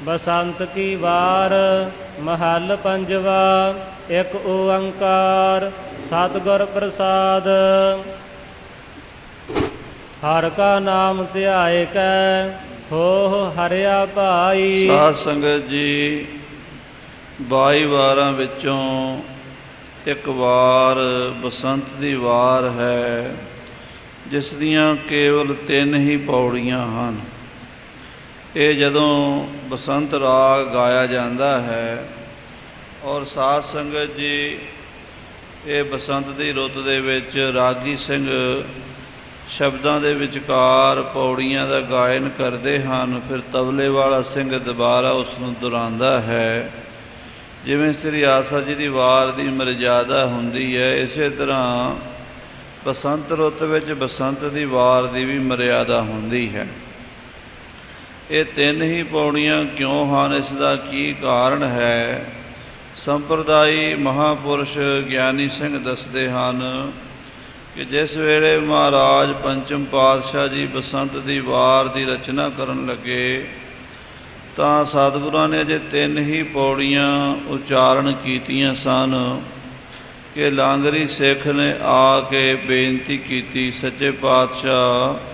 बसंत की वार महल पंजवा। एक ओंकार सतगुर प्रसाद। हर का नाम ध्याय कै हो हरिया भाई। साध संगत जी 22 ਵਾਰਾਂ ਵਿੱਚੋਂ ਇੱਕ ਵਾਰ ਬਸੰਤ ਦੀ ਵਾਰ ਹੈ, ਜਿਸ ਦੀਆਂ ਕੇਵਲ 3 ਹੀ ਪੌੜੀਆਂ ਹਨ। ਇਹ ਜਦੋਂ ਬਸੰਤ ਰਾਗ ਗਾਇਆ ਜਾਂਦਾ ਹੈ ਔਰ ਸਾਧ ਸੰਗਤ ਜੀ ਇਹ ਬਸੰਤ ਦੀ ਰੁੱਤ ਦੇ ਵਿੱਚ ਰਾਗੀ ਸਿੰਘ ਸ਼ਬਦਾਂ ਦੇ ਵਿਚਕਾਰ ਪੌੜੀਆਂ ਦਾ ਗਾਇਨ ਕਰਦੇ ਹਨ, ਫਿਰ ਤਬਲੇ ਵਾਲਾ ਸਿੰਘ ਦੁਬਾਰਾ ਉਸ ਨੂੰ ਦੁਹਰਾਉਂਦਾ ਹੈ। ਜਿਵੇਂ ਸ੍ਰੀ ਆਸਾ ਜੀ ਦੀ ਵਾਰ ਦੀ ਮਰਜ਼ਾਦਾ ਹੁੰਦੀ ਹੈ, ਇਸੇ ਤਰ੍ਹਾਂ ਬਸੰਤ ਰੁੱਤ ਵਿੱਚ ਬਸੰਤ ਦੀ ਵਾਰ ਦੀ ਵੀ ਮਰਿਆਦਾ ਹੁੰਦੀ ਹੈ। ਇਹ 3 ਹੀ ਪੌੜੀਆਂ ਕਿਉਂ ਹਨ, ਇਸ ਦਾ ਕੀ ਕਾਰਨ ਹੈ? ਸੰਪਰਦਾਈ ਮਹਾਂਪੁਰਸ਼ ਗਿਆਨੀ ਸਿੰਘ ਦੱਸਦੇ ਹਨ ਕਿ ਜਿਸ ਵੇਲੇ ਮਹਾਰਾਜ ਪੰਚਮ ਪਾਤਸ਼ਾਹ ਜੀ ਬਸੰਤ ਦੀ ਵਾਰ ਦੀ ਰਚਨਾ ਕਰਨ ਲੱਗੇ ਤਾਂ ਸਤਿਗੁਰਾਂ ਨੇ ਅਜੇ 3 ਹੀ ਪੌੜੀਆਂ ਉਚਾਰਨ ਕੀਤੀਆਂ ਸਨ ਕਿ ਲਾਂਗਰੀ ਸਿੱਖ ਨੇ ਆ ਕੇ ਬੇਨਤੀ ਕੀਤੀ, ਸੱਚੇ ਪਾਤਸ਼ਾਹ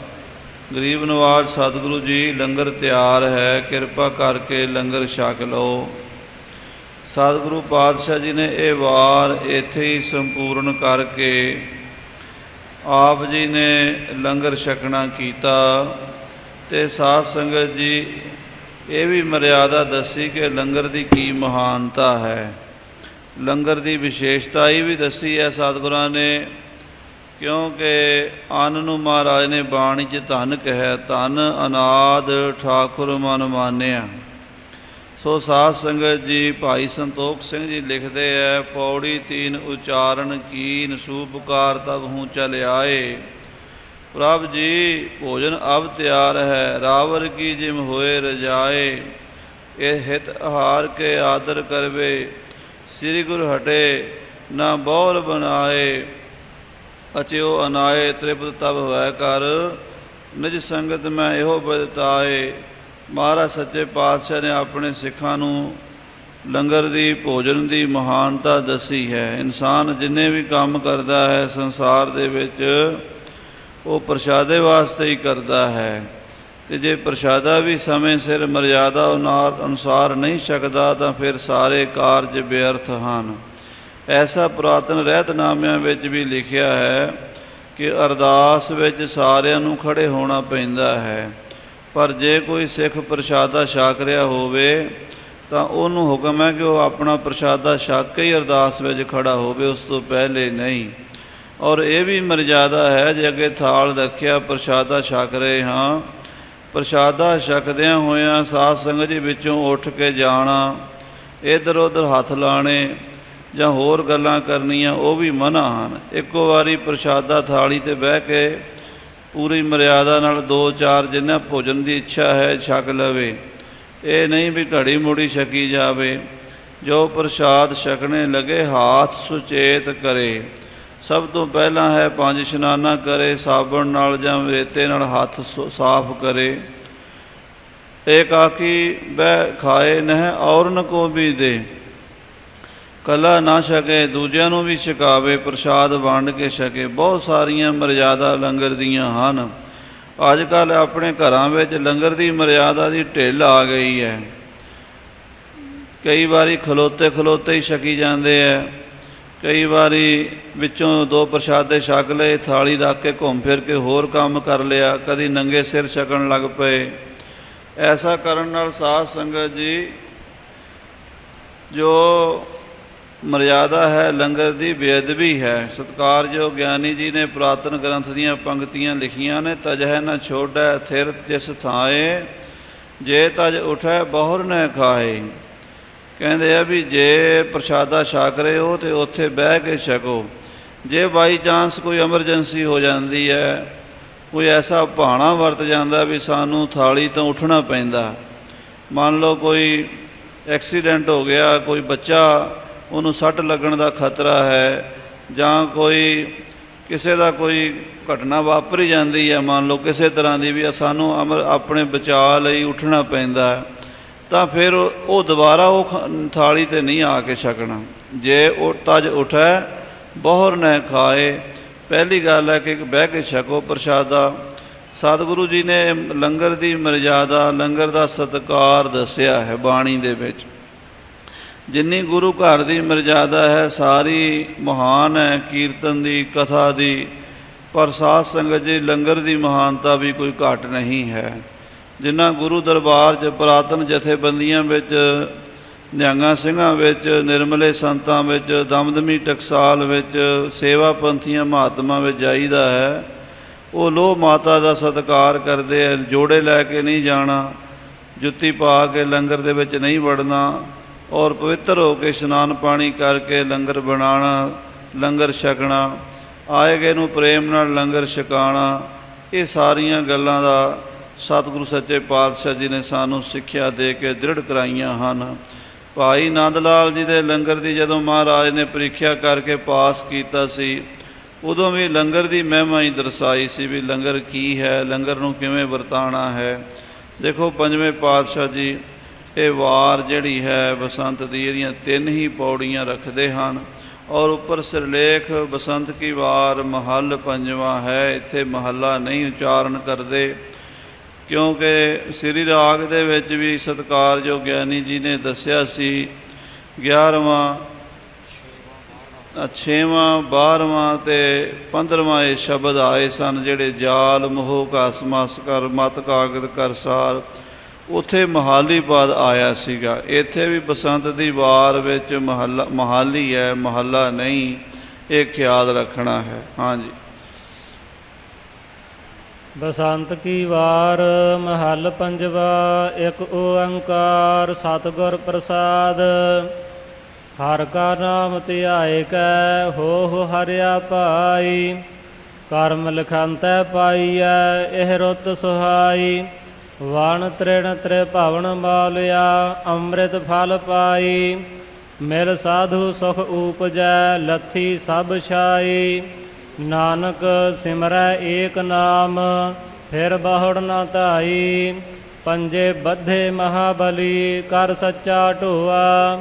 ਗਰੀਬ ਨਵਾਜ਼ ਸਤਿਗੁਰੂ ਜੀ ਲੰਗਰ ਤਿਆਰ ਹੈ, ਕਿਰਪਾ ਕਰਕੇ ਲੰਗਰ ਛਕ ਲਓ। ਸਤਿਗੁਰੂ ਪਾਤਸ਼ਾਹ ਜੀ ਨੇ ਇਹ ਵਾਰ ਇੱਥੇ ਹੀ ਸੰਪੂਰਨ ਕਰਕੇ ਆਪ ਜੀ ਨੇ ਲੰਗਰ ਛਕਣਾ ਕੀਤਾ। ਅਤੇ ਸਾਧ ਸੰਗਤ ਜੀ ਇਹ ਵੀ ਮਰਿਆਦਾ ਦੱਸੀ ਕਿ ਲੰਗਰ ਦੀ ਕੀ ਮਹਾਨਤਾ ਹੈ, ਲੰਗਰ ਦੀ ਵਿਸ਼ੇਸ਼ਤਾ ਇਹ ਵੀ ਦੱਸੀ ਹੈ ਸਤਿਗੁਰਾਂ ਨੇ, ਕਿਉਂਕਿ ਅੰਨ ਨੂੰ ਮਹਾਰਾਜ ਨੇ ਬਾਣੀ 'ਚ ਧਨ ਕਿਹਾ, ਧਨ ਅਨਾਦ ਠਾਕੁਰ ਮਨ ਮਾਨਿਆ। ਸੋ ਸਾਧ ਸੰਗਤ ਜੀ ਭਾਈ ਸੰਤੋਖ ਸਿੰਘ ਜੀ ਲਿਖਦੇ ਹੈ, ਪੌੜੀ 3 ਉਚਾਰਨ ਕੀਨ ਸੂਪਕਾਰ ਤਬ ਹੂੰ ਚਲ ਆਏ। ਪ੍ਰਭ ਜੀ ਭੋਜਨ ਅਬ ਤਿਆਰ ਹੈ, ਰਾਵਰ ਕੀ ਜਿਮ ਹੋਏ ਰਜਾਏ। ਇਹ ਹਿਤ ਆਹਾਰ ਕੇ ਆਦਰ ਕਰਵੇ, ਸ੍ਰੀ ਗੁਰ ਹਟੇ ਨਾ ਬੌਲ ਬਣਾਏ। ਅਚਿਓ ਅਨਾਏ ਤ੍ਰਿਪਤ ਤਬ ਹੋਇ ਕਰ, ਨਿਜ ਸੰਗਤ ਮੈਂ ਇਹੋ ਬਦਤਾਏ। ਮਹਾਰਾਜ ਸੱਚੇ ਪਾਤਸ਼ਾਹ ਨੇ ਆਪਣੇ ਸਿੱਖਾਂ ਨੂੰ ਲੰਗਰ ਦੀ ਭੋਜਨ ਦੀ ਮਹਾਨਤਾ ਦੱਸੀ ਹੈ। ਇਨਸਾਨ ਜਿੰਨੇ ਵੀ ਕੰਮ ਕਰਦਾ ਹੈ ਸੰਸਾਰ ਦੇ ਵਿੱਚ ਉਹ ਪ੍ਰਸ਼ਾਦੇ ਵਾਸਤੇ ਹੀ ਕਰਦਾ ਹੈ, ਅਤੇ ਜੇ ਪ੍ਰਸ਼ਾਦਾ ਵੀ ਸਮੇਂ ਸਿਰ ਮਰਿਆਦਾ ਅਨੁਸਾਰ ਨਹੀਂ ਛਕਦਾ ਤਾਂ ਫਿਰ ਸਾਰੇ ਕਾਰਜ ਬੇਅਰਥ ਹਨ। ਐਸਾ ਪੁਰਾਤਨ ਰਹਿਤਨਾਮਿਆਂ ਵਿੱਚ ਵੀ ਲਿਖਿਆ ਹੈ ਕਿ ਅਰਦਾਸ ਵਿੱਚ ਸਾਰਿਆਂ ਨੂੰ ਖੜ੍ਹੇ ਹੋਣਾ ਪੈਂਦਾ ਹੈ, ਪਰ ਜੇ ਕੋਈ ਸਿੱਖ ਪ੍ਰਸ਼ਾਦਾ ਛਕ ਰਿਹਾ ਹੋਵੇ ਤਾਂ ਉਹਨੂੰ ਹੁਕਮ ਹੈ ਕਿ ਉਹ ਆਪਣਾ ਪ੍ਰਸ਼ਾਦਾ ਛਕ ਕੇ ਹੀ ਅਰਦਾਸ ਵਿੱਚ ਖੜ੍ਹਾ ਹੋਵੇ, ਉਸ ਤੋਂ ਪਹਿਲੇ ਨਹੀਂ। ਔਰ ਇਹ ਵੀ ਮਰਜ਼ਾਦਾ ਹੈ, ਜੇ ਅੱਗੇ ਥਾਲ ਰੱਖਿਆ ਪ੍ਰਸ਼ਾਦਾ ਛਕ ਰਹੇ ਹਾਂ, ਪ੍ਰਸ਼ਾਦਾ ਛਕਦਿਆਂ ਹੋਇਆਂ ਸਾਧ ਸੰਗਤ ਜੀ ਵਿੱਚੋਂ ਉੱਠ ਕੇ ਜਾਣਾ, ਇੱਧਰ ਉੱਧਰ ਹੱਥ ਲਾਣੇ ਜਾਂ ਹੋਰ ਗੱਲਾਂ ਕਰਨੀਆਂ ਉਹ ਵੀ ਮਨ੍ਹਾ ਹਨ। ਇੱਕੋ ਵਾਰੀ ਪ੍ਰਸ਼ਾਦਾ ਥਾਲੀ 'ਤੇ ਬਹਿ ਕੇ ਪੂਰੀ ਮਰਿਆਦਾ ਨਾਲ 2-4 ਜਿੰਨਾ ਭੋਜਨ ਦੀ ਇੱਛਾ ਹੈ ਛਕ ਲਵੇ, ਇਹ ਨਹੀਂ ਵੀ ਘੜੀ ਮੁੜੀ ਛਕੀ ਜਾਵੇ। ਜੋ ਪ੍ਰਸ਼ਾਦ ਛਕਣੇ ਲੱਗੇ ਹਾਥ ਸੁਚੇਤ ਕਰੇ। ਸਭ ਤੋਂ ਪਹਿਲਾਂ ਹੈ 5 ਇਸ਼ਨਾਨਾ ਕਰੇ, ਸਾਬਣ ਨਾਲ ਜਾਂ ਰੇਤੇ ਨਾਲ ਹੱਥ ਸਾਫ ਕਰੇ। ਏਕਾਕੀ ਬਹਿ ਖਾਏ ਨਹਿ ਔਰਨ ਕੋ ਵੀ ਦੇ, ਕੱਲਾ ਨਾ ਛਕੇ ਦੂਜਿਆਂ ਨੂੰ ਵੀ ਛਕਾਵੇ, ਪ੍ਰਸ਼ਾਦ ਵੰਡ ਕੇ ਛਕੇ। ਬਹੁਤ ਸਾਰੀਆਂ ਮਰਿਆਦਾ ਲੰਗਰ ਦੀਆਂ ਹਨ। ਅੱਜ ਕੱਲ੍ਹ ਆਪਣੇ ਘਰਾਂ ਵਿੱਚ ਲੰਗਰ ਦੀ ਮਰਿਆਦਾ ਦੀ ਢਿੱਲ ਆ ਗਈ ਹੈ। ਕਈ ਵਾਰੀ ਖਲੋਤੇ ਹੀ ਛਕੀ ਜਾਂਦੇ ਹੈ, ਕਈ ਵਾਰੀ ਵਿੱਚੋਂ 2 ਪ੍ਰਸ਼ਾਦੇ ਛਕ ਲਏ, ਥਾਲੀ ਰੱਖ ਕੇ ਘੁੰਮ ਫਿਰ ਕੇ ਹੋਰ ਕੰਮ ਕਰ ਲਿਆ, ਕਦੀ ਨੰਗੇ ਸਿਰ ਛਕਣ ਲੱਗ ਪਏ। ਐਸਾ ਕਰਨ ਨਾਲ ਸਾਧ ਸੰਗਤ ਜੀ ਜੋ ਮਰਿਆਦਾ ਹੈ ਲੰਗਰ ਦੀ ਬੇਅਦਬੀ ਹੈ। ਸਤਿਕਾਰਯੋਗ ਗਿਆਨੀ ਜੀ ਨੇ ਪੁਰਾਤਨ ਗ੍ਰੰਥ ਦੀਆਂ ਪੰਕਤੀਆਂ ਲਿਖੀਆਂ ਨੇ, ਤਜਹਿ ਨ ਛੋੜੈ ਥਿਰ ਜਿਸ ਥਾਏ, ਜੇ ਤਜ ਉਠੈ ਬਹੁਰ ਨ ਖਾਏ। ਕਹਿੰਦੇ ਆ ਵੀ ਜੇ ਪ੍ਰਸ਼ਾਦਾ ਛਕ ਰਹੇ ਹੋ ਤਾਂ ਉੱਥੇ ਬਹਿ ਕੇ ਛਕੋ। ਜੇ ਬਾਈ ਚਾਂਸ ਕੋਈ ਐਮਰਜੈਂਸੀ ਹੋ ਜਾਂਦੀ ਹੈ, ਕੋਈ ਐਸਾ ਭਾਣਾ ਵਰਤ ਜਾਂਦਾ ਵੀ ਸਾਨੂੰ ਥਾਲੀ ਤੋਂ ਉੱਠਣਾ ਪੈਂਦਾ, ਮੰਨ ਲਓ ਕੋਈ ਐਕਸੀਡੈਂਟ ਹੋ ਗਿਆ, ਕੋਈ ਬੱਚਾ ਉਹਨੂੰ ਸੱਟ ਲੱਗਣ ਦਾ ਖਤਰਾ ਹੈ, ਜਾਂ ਕੋਈ ਕਿਸੇ ਦਾ ਕੋਈ ਘਟਨਾ ਵਾਪਰ ਜਾਂਦੀ ਹੈ, ਮੰਨ ਲਓ ਕਿਸੇ ਤਰ੍ਹਾਂ ਦੀ ਵੀ, ਸਾਨੂੰ ਆਪਣੇ ਬਚਾਅ ਲਈ ਉੱਠਣਾ ਪੈਂਦਾ। ਤਾਂ ਫਿਰ ਉਹ ਦੁਬਾਰਾ ਉਹ ਥਾਲੀ 'ਤੇ ਨਹੀਂ ਆ ਕੇ ਛਕਣਾ। ਜੇ ਉਹ ਤਜ ਉਠੈ ਬਹੁਰ ਨੈ ਖਾਏ, ਪਹਿਲੀ ਗੱਲ ਹੈ ਕਿ ਬਹਿ ਕੇ ਛਕੋ ਪ੍ਰਸ਼ਾਦਾ। ਸਤਿਗੁਰੂ ਜੀ ਨੇ ਲੰਗਰ ਦੀ ਮਰਜ਼ਾਦਾ, ਲੰਗਰ ਦਾ ਸਤਿਕਾਰ ਦੱਸਿਆ ਹੈ ਬਾਣੀ ਦੇ ਵਿੱਚ। ਜਿੰਨੀ ਗੁਰੂ ਘਰ ਦੀ ਮਰਜ਼ਾਦਾ ਹੈ ਸਾਰੀ ਮਹਾਨ ਹੈ, ਕੀਰਤਨ ਦੀ, ਕਥਾ ਦੀ, ਪਰ ਸਾਧ ਸੰਗਤ ਜੀ ਲੰਗਰ ਦੀ ਮਹਾਨਤਾ ਵੀ ਕੋਈ ਘੱਟ ਨਹੀਂ ਹੈ। ਜਿੰਨਾ ਗੁਰੂ ਦਰਬਾਰ 'ਚ ਪੁਰਾਤਨ ਜਥੇਬੰਦੀਆਂ ਵਿੱਚ, ਨਿਹੰਗਾਂ ਸਿੰਘਾਂ ਵਿੱਚ, ਨਿਰਮਲੇ ਸੰਤਾਂ ਵਿੱਚ, ਦਮਦਮੀ ਟਕਸਾਲ ਵਿੱਚ, ਸੇਵਾ ਪੰਥੀਆਂ ਮਹਾਤਮਾ ਵਿੱਚ ਜਾਈਦਾ ਹੈ, ਉਹ ਲੋਹ ਮਾਤਾ ਦਾ ਸਤਿਕਾਰ ਕਰਦੇ ਹੈ। ਜੋੜੇ ਲੈ ਕੇ ਨਹੀਂ ਜਾਣਾ, ਜੁੱਤੀ ਪਾ ਕੇ ਲੰਗਰ ਦੇ ਵਿੱਚ ਨਹੀਂ ਵੜਨਾ, ਔਰ ਪਵਿੱਤਰ ਹੋ ਕੇ ਇਸ਼ਨਾਨ ਪਾਣੀ ਕਰਕੇ ਲੰਗਰ ਬਣਾਉਣਾ, ਲੰਗਰ ਛਕਣਾ, ਆਏ ਗਏ ਨੂੰ ਪ੍ਰੇਮ ਨਾਲ ਲੰਗਰ ਛਕਾਉਣਾ। ਇਹ ਸਾਰੀਆਂ ਗੱਲਾਂ ਦਾ ਸਤਿਗੁਰੂ ਸੱਚੇ ਪਾਤਸ਼ਾਹ ਜੀ ਨੇ ਸਾਨੂੰ ਸਿੱਖਿਆ ਦੇ ਕੇ ਦ੍ਰਿੜ ਕਰਾਈਆਂ ਹਨ। ਭਾਈ ਨੰਦ ਲਾਲ ਜੀ ਦੇ ਲੰਗਰ ਦੀ ਜਦੋਂ ਮਹਾਰਾਜ ਨੇ ਪ੍ਰੀਖਿਆ ਕਰਕੇ ਪਾਸ ਕੀਤਾ ਸੀ, ਉਦੋਂ ਵੀ ਲੰਗਰ ਦੀ ਮਹਿਮਾ ਹੀ ਦਰਸਾਈ ਸੀ ਵੀ ਲੰਗਰ ਕੀ ਹੈ, ਲੰਗਰ ਨੂੰ ਕਿਵੇਂ ਵਰਤਾਉਣਾ ਹੈ। ਦੇਖੋ ਪੰਜਵੇਂ ਪਾਤਸ਼ਾਹ ਜੀ ਇਹ ਵਾਰ ਜਿਹੜੀ ਹੈ ਬਸੰਤ ਦੀ, ਇਹਦੀਆਂ 3 ਹੀ ਪੌੜੀਆਂ ਰੱਖਦੇ ਹਨ, ਔਰ ਉੱਪਰ ਸਿਰਲੇਖ ਬਸੰਤ ਕੀ ਵਾਰ ਮਹੱਲ ਪੰਜਵਾਂ ਹੈ। ਇੱਥੇ ਮਹੱਲਾ ਨਹੀਂ ਉਚਾਰਨ ਕਰਦੇ, ਕਿਉਂਕਿ ਸ੍ਰੀ ਰਾਗ ਦੇ ਵਿੱਚ ਵੀ ਸਤਿਕਾਰਯੋਗ ਗਿਆਨੀ ਜੀ ਨੇ ਦੱਸਿਆ ਸੀ 11ਵਾਂ, 6ਵਾਂ, 12ਵਾਂ ਅਤੇ 15ਵਾਂ ਇਹ ਸ਼ਬਦ ਆਏ ਸਨ ਜਿਹੜੇ ਜਾਲ ਮੋਹ ਘਸ ਮਸ ਕਰ ਮਤ ਕਾਗਦ ਕਰਸਾਰ, ਉੱਥੇ ਮਹਾਲੀ ਪਦ ਆਇਆ ਸੀਗਾ। ਇੱਥੇ ਵੀ ਬਸੰਤ ਦੀ ਵਾਰ ਵਿੱਚ ਮਹਾਲੀ ਹੈ, ਮਹੱਲਾ ਨਹੀਂ, ਇਹ ਖਿਆਲ ਰੱਖਣਾ ਹੈ। ਹਾਂਜੀ। ਬਸੰਤ ਕੀ ਵਾਰ ਮਹੱਲ ਪੰਜਵਾ। ਇੱਕ ਓੰਕਾਰ ਸਤਿਗੁਰ ਪ੍ਰਸਾਦ। ਹਰ ਕਾ ਨਾਮ ਧਿਆਏ ਕੈ ਹੋ ਹਰਿਆ ਭਾਈ। ਕਰਮ ਲਿਖੰਤੈ ਪਾਈਐ ਇਹ ਰੁੱਤ ਸੁਹਾਈ। ਵਣ ਤ੍ਰਿਣ ਤ੍ਰਿਭਵਨ ਮੌਲਿਆ ਅੰਮ੍ਰਿਤ ਫਲ ਪਾਈ। ਮਿਲ ਸਾਧੂ ਸੁਖ ਊਪਜੈ ਲੱਥੀ ਸਭ ਛਾਈ। ਨਾਨਕ ਸਿਮਰੈ ਏਕ ਨਾਮ ਫਿਰ ਬਹੁੜ ਨਾ ਧਾਈ। ਪੰਜੇ ਬੱਧੇ ਮਹਾਬਲੀ ਕਰ ਸੱਚਾ ਢੋਆ।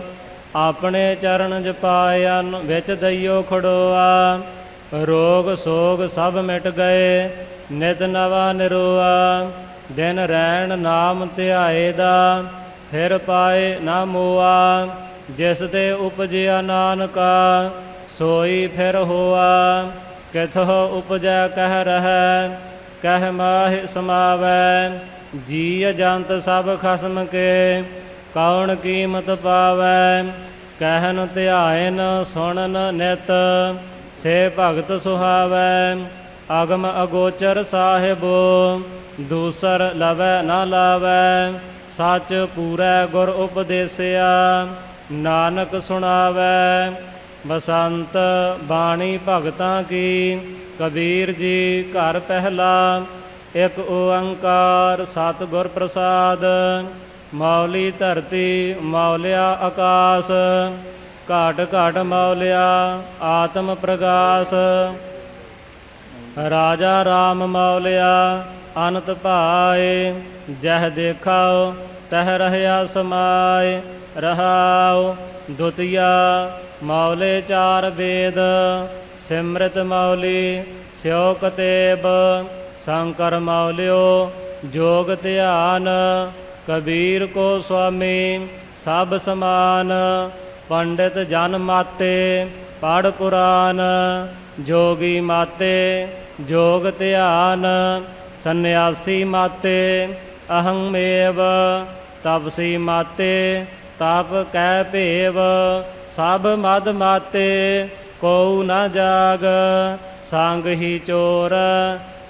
ਆਪਣੇ ਚਰਨ ਜਪਾਇਨ ਵਿੱਚ ਦਈਓ ਖੜੋਆ। ਰੋਗ ਸੋਗ ਸਭ ਮਿਟ ਗਏ ਨਿਤ ਨਵਾ ਨਿਰੋਆ। ਦਿਨ ਰੈਣ ਨਾਮ ਧਿਆਏ ਦਾ ਫਿਰ ਪਾਏ ਨਾ ਮੋਆ। ਜਿਸ ਤੇ ਉਪਜਿਆ ਨਾਨਕਾ ਸੋਈ ਫਿਰ ਹੋਆ। ਕਿਥੋ ਉਪਜੈ ਕਹਿ ਰਹੈ ਕਹਿ ਮਾਹਿ ਸਮਾਵੈ। ਜੀ ਜੰਤ ਸਭ ਖਸਮ ਕੇ ਕੌਣ ਕੀਮਤ ਪਾਵੈ। ਕਹਿਨ ਧਿਆਇਨ ਸੁਣਨ ਨਿਤ ਸੇ ਭਗਤ ਸੁਹਾਵੈ। ਅਗਮ ਅਗੋਚਰ ਸਾਹਿਬੋ ਦੂਸਰ ਲਵੈ ਨਾ ਲਾਵੈ। ਸੱਚ ਪੂਰੈ ਗੁਰ ਉਪਦੇਸਿਆ ਨਾਨਕ ਸੁਣਾਵੈ। ਬਸੰਤ ਬਾਣੀ ਭਗਤਾਂ ਕੀ ਕਬੀਰ ਜੀ ਘਰ ਪਹਿਲਾ। ਇੱਕ ਓੰਕਾਰ ਸਤਿਗੁਰ ਪ੍ਰਸਾਦ। ਮੌਲੀ ਧਰਤੀ ਮੌਲਿਆ ਆਕਾਸ। ਘਾਟ ਘਾਟ ਮੌਲਿਆ ਆਤਮ ਪ੍ਰਗਾਸ। ਰਾਜਾ ਰਾਮ ਮੌਲਿਆ ਅਨੰਤ ਭਾਏ। ਜਹ ਦੇਖਾਓ ਤਹ ਰਹਿਆ ਸਮਾਏ। ਰਹਾਉ ਦੁਤੀਆ ਮੌਲੇ ਚਾਰ ਵੇਦ। ਸਿਮਰਤ ਮੌਲੀ ਸਿਓ ਕਤੇਬ। ਸ਼ੰਕਰ ਮੌਲਿਓ ਜੋਗ ਧਿਆਨ। ਕਬੀਰ ਕੋ ਸੁਆਮੀ ਸਭ ਸਮਾਨ। ਪੰਡਿਤ ਜਨ ਮਾਤੇ ਪੜ੍ਹ ਪੁਰਾਨ। ਜੋਗੀ ਮਾਤੇ ਜੋਗ ਧਿਆਨ। ਸੰਨਿਆਸੀ ਮਾਤੇ ਅਹੰਮੇਵ। ਤਪਸੀ ਮਾਤੇ ਤਪ ਕੈ ਭੇਵ। ਸਭ ਮਦ ਮਾਤੇ ਕਉ ਨ ਜਾਗ। ਸੰਗ ਹੀ ਚੋਰ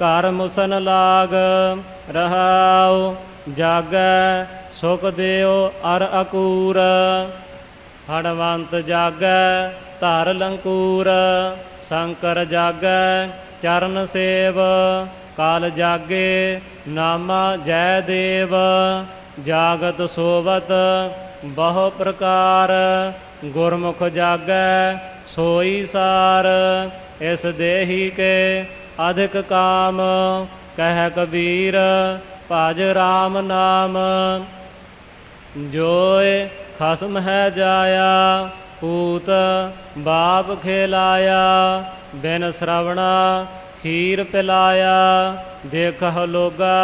ਘਰ ਮੁਸਨ ਲਾਗ। ਰਹਾਉ ਜਾਗੈ ਸੁਖ ਦਿਓ ਅਰ ਅਕੂਰ। ਹਣਵੰਤ ਜਾਗੈ ਧਰ ਲੰਕੂਰ। ਸ਼ੰਕਰ ਜਾਗੈ ਚਰਨ ਸੇਵ। ਕਾਲ ਜਾਗੇ ਨਾਮਾ ਜੈ ਦੇਵ। ਜਾਗਤ ਸੋਵਤ ਬਹੁ ਪ੍ਰਕਾਰ। ਗੁਰਮੁਖ ਜਾਗੈ ਸੋਈ ਸਾਰ। ਇਸ ਦੇਹੀ ਕੇ ਅਧਿਕ ਕਾਮ। ਕਹਿ ਕਬੀਰ ਭਜ ਰਾਮ ਨਾਮ। जोय खसम है जाया, पूत बाप खेलाया, बिन श्रवणा खीर पिलाया, देखह लोगा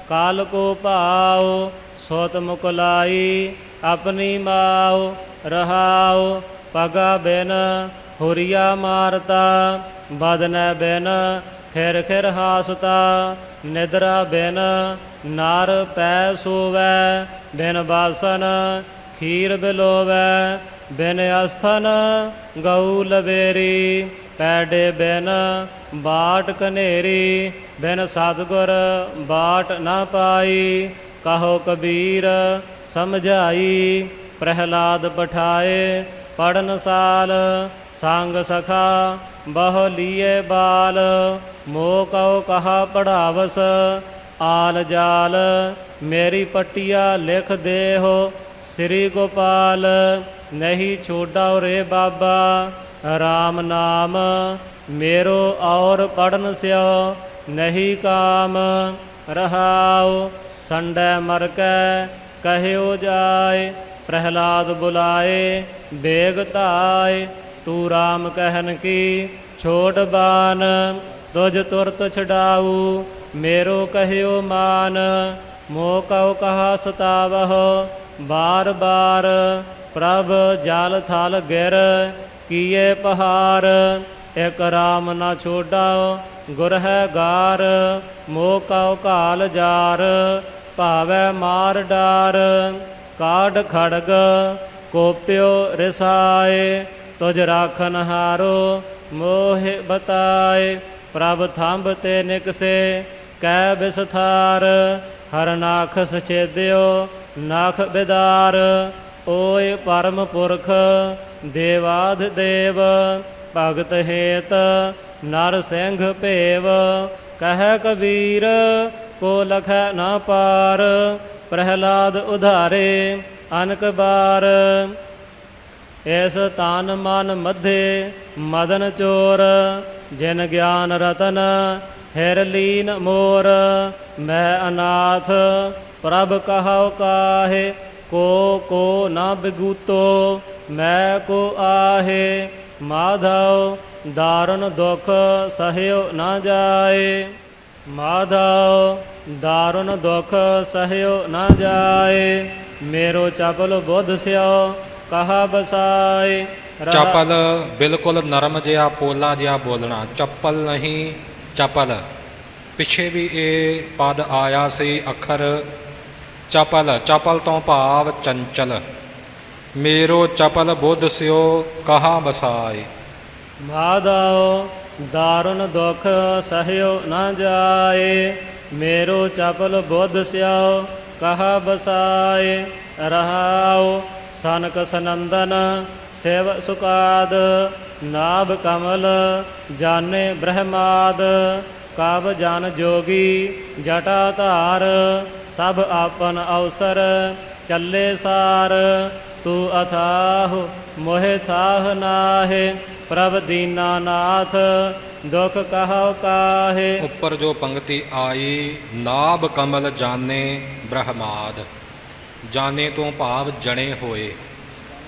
काल को पाओ, सोत मुकलाई अपनी माओ, रहाओ पगा बिन हुरिया मारता, बदन बिन खिर खिर हासता, निद्रा बिन नार पै सोवै, बिन बासन खीर बिलोवै, बिन अस्थन गऊ लबेरी, पैडे बिन बाट कनेरी, बिन सतगुर बाट न पाई, कहो कबीर समझाई, प्रहलाद पठाए पढ़न साल, सांग सखा बह लिए बाल, मोह कहो कहा पढ़ावस, आल जाल मेरी पटिया लिख दे हो, श्री गोपाल नहीं छोड़ा रे बाबा, राम नाम मेरो और पढ़न स्यो, नहीं काम रहाओ, संडे मर कै कहो जाए, प्रहलाद बुलाए बेग ताय, तू राम कहन की छोड़ बान, तुझ तुरत छड़ाऊ मेरो कहो मान, मोह कहो कहा सतावहो बार बार, प्रभ जाल थाल गिर किए पहार, एक राम न छोड़ाओ गुर है गार, मोह कहो काल जार, भावै मार डार, काढ़ खड़ग कोप्यो रिसाए, तुझ राखन हारो मोह बताए, प्रभ थंब ते निकसे कै बिसथार, हर नाख सछेद्यो नाख बिदार, ओय परम पुरख देवाध देव, भगत हेत नर सिंह भेव, कह कबीर को लख न पार, प्रहलाद उधारे अनक बार, ऐस तान मन मध्य मदन चोर, जिन ज्ञान रतन हिर लीन मोर, मैं अनाथ प्रभ कहो काहे, को न बिगूतो मैं को आहे, माधव दारुण दुख सहयो न जाए, माधव दारुण दुख सहयो न जाए, मेरो चपल बुध स्यो कहा बसाए। चपल बिल्कुल नरम जिहा पोला जिहा बोलना, चप्पल नहीं चपल। पिछे भी ये पद आया सी अखर चपल, चपल तो भाव चंचल। मेरो चपल बुध स्यो कहा बसाए। माधव दारुण दुख सहयो न जाए, मेरो चपल बुध स्यो कहा बसाए। रहाओ सनक सनंदन सेव सुकाद, नाभ कमल जाने ब्रह्माद। काब जान जोगी जटा धार, सब आपन अवसर चले सार। तू अथाह मोहे थाह नाहे, प्रभ दीनानाथ दुख कहो काहे। ऊपर जो पंक्ति आई, नाभ कमल जाने ब्रह्माद। जाने तो भाव जने होए,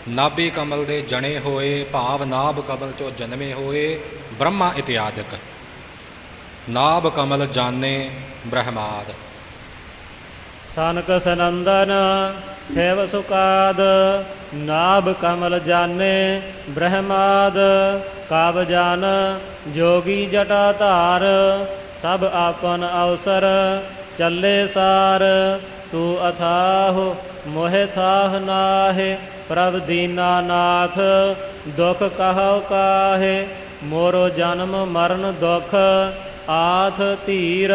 नाभि कमल दे जने होए, भाव नाभ कमल चो जन्मे होए ब्रह्मा इत्यादक। नाभ कमल जाने ब्रह्माद। सनक सनंदन सेव सुकाद, नाभ कमल जाने ब्रह्माद। काब जान जोगी जटा धार, सब आपन अवसर चले सार। तू अथाह मोहे थाह नाहे, प्रभ दीनानाथ दुख कहो काहे। मोरो जन्म मरण दुख आथ तीर,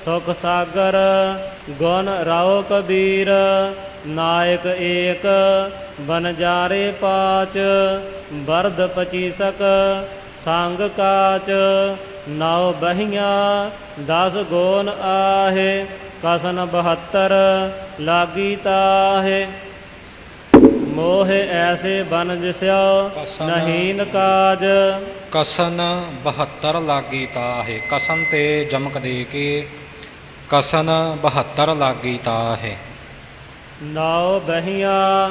सुख सागर गुण राओ कबीर। नायक एक बनजारे पाँच, बरद पचीसक सांग काच। नौ बहियाँ 10 गोन आहे, कसन 72 लागी ताहे। मोह ऐसे बन जिस्यो नहीन काज। कसन 72 लागी ताहे। कसन ते जमक दे के कसन 72 लागी ताहे। ਨੌ ਬਹੀਆਂ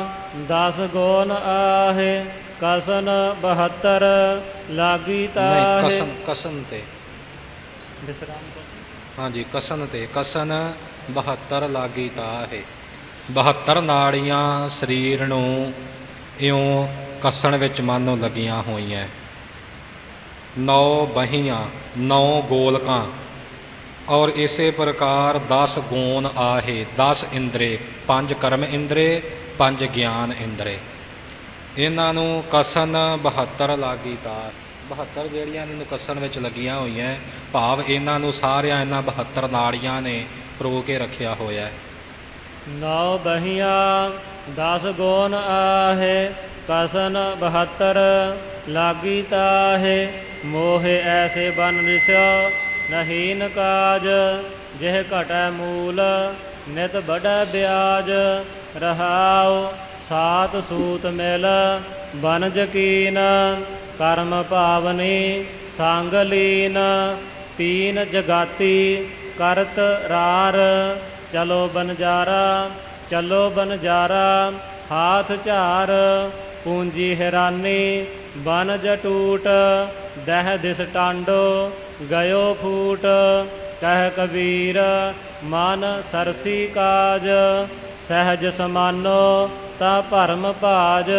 10 ਗੋਨ ਆਹੇ ਕਸਨ 72 ਲਾਗੀ ਨਹੀਂ ਤਾਹੇ ਕਸਨ ਤੇ ਵਿਸਰਾਮ ਹਾਂਜੀ ਕਸਨ ਤੇ ਕਸਨ 72 ਲਾਗੀ ਤਾਹੇ 72 ਨਾੜੀਆਂ ਸਰੀਰ ਨੂੰ ਇਉਂ ਕਸਣ ਵਿੱਚ ਮਾਨੋ ਲੱਗੀਆਂ ਹੋਈਆਂ। 9 ਬਹੀਆਂ 9 ਗੋਲਕਾਂ ਔਰ ਇਸੇ ਪ੍ਰਕਾਰ 10 ਗੋਨ ਆਹੇ 10 ਇੰਦਰੇ 5 ਕਰਮ ਇੰਦਰੇ 5 ਗਿਆਨ ਇੰਦਰੇ ਇਹਨਾਂ ਨੂੰ ਕਸਨ 72 ਲਾਗੀ ਤਾਰ 72 ਜਿਹੜੀਆਂ ਇਹਨਾਂ ਨੂੰ ਕਸਣ ਵਿੱਚ ਲੱਗੀਆਂ ਹੋਈਆਂ ਭਾਵ ਇਹਨਾਂ ਨੂੰ ਸਾਰਿਆਂ ਇਹਨਾਂ 72 ਨਾੜੀਆਂ ਨੇ ਪਰੋ ਕੇ ਰੱਖਿਆ ਹੋਇਆ। 9 ਬਹੀਆਂ 10 ਗੋਨ ਆਹੇ ਕਸਨ 72 ਲਾਗੀ ਤਾਹੇ ਮੋਹਿ ਐਸੇ ਬਨ ਰਿਸਿਓ ਨਹੀਨ ਕਾਜ ਜਿਹ ਘਟੈ ਮੂਲ ਨਿਤ ਬੜੈ ਬਿਆਜ ਰਹਾਉ ਸਾਤ ਸੂਤ ਮਿਲ ਬਨ ਜਕੀਨ ਕਰਮ ਭਾਵਨੀ ਸੰਗ ਲੀਨ ਤੀਨ ਜਗਾਤੀ ਕਰਤ ਰਾਰ ਚਲੋ ਬਨਜਾਰਾ ਹਾਥ ਝਾਰ ਪੂੰਜੀ ਹੈਰਾਨੀ ਬਨ ਜਟੂਟ ਦਹਿ ਦਿਸ ਟਾਂਡੋ ਗਇਓ ਫੂਟ ਕਹਿ ਕਬੀਰ ਮਨ ਸਰਸੀ ਕਾਜ ਸਹਿਜ ਸਮਾਨੋ ਤਾ ਭਰਮ ਭਾਜ